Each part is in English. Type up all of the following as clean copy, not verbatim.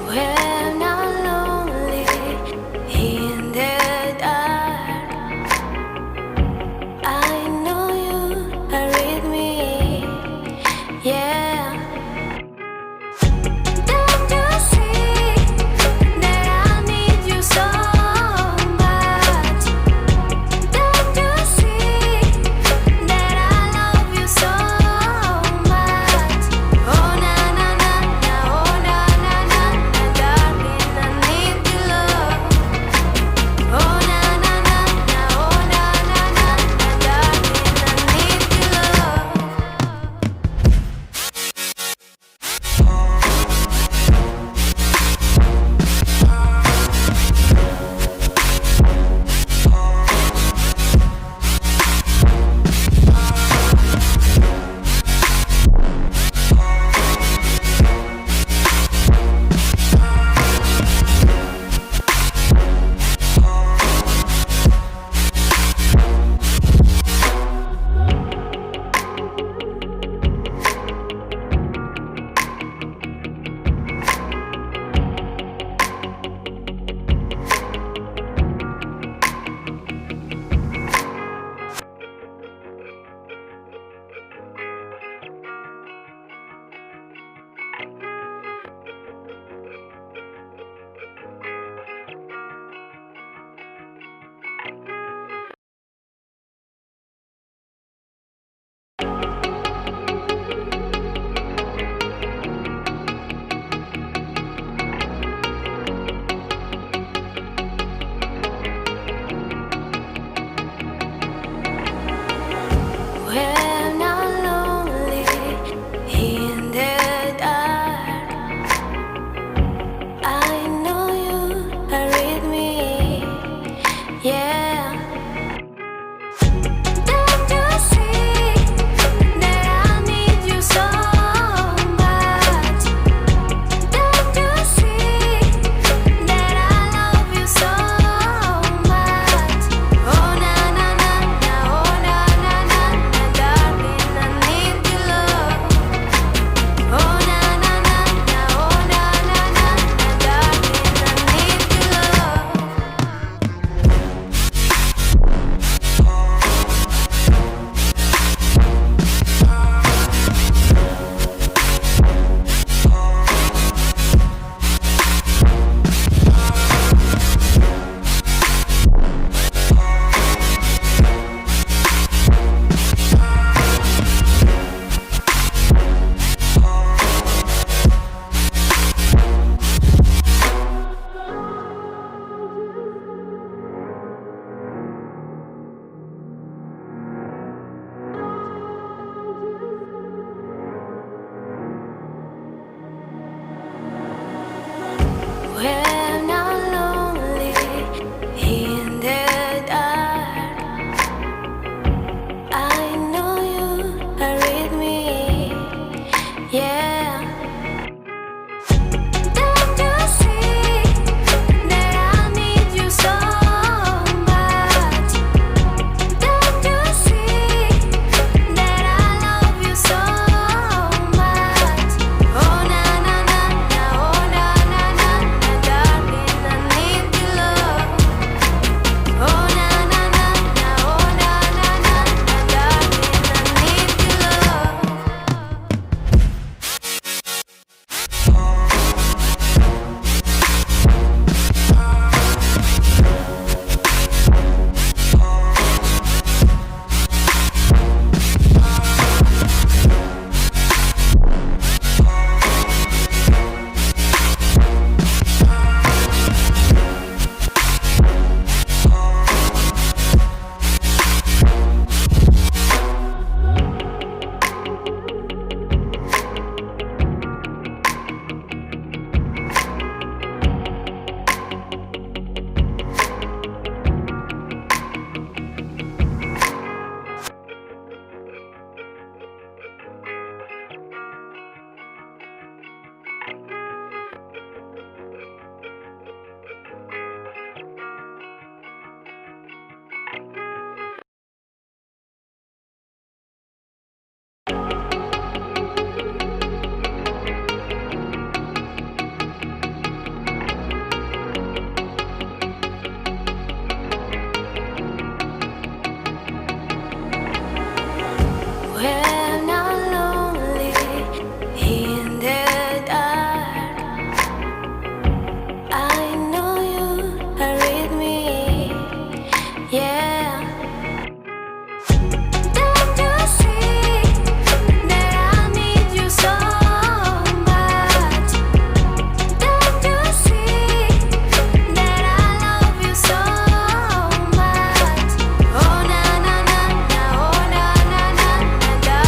When I'm lonely in the dark, I know you are with me. Yeah. Don't you see that I need you so much? Don't you see that I love you so much? Oh na na na na, oh na na na na, darling, I need your love. Oh na na na na, oh na na na na, darling, I need your love. When I'm lonely in the dark, I know you are with me. Yeah. Don't you see that I need you so much? Don't you see that I love you so much? Oh na na na na, oh na na na na, darling, I need your love. Oh na na na na, oh na na na na, darling, I need your love. When I'm lonely in the dark, I know you are with me. Yeah. Don't you see that I need you so much? Don't you see that I love you so much? Oh na na na na, oh na na na na, darling, when I'm lonely in the dark. I know you are with me, yeah. Don't you see that I need you so much? Don't you see that I love you so much? Oh na na na na, oh na na na na,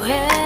head.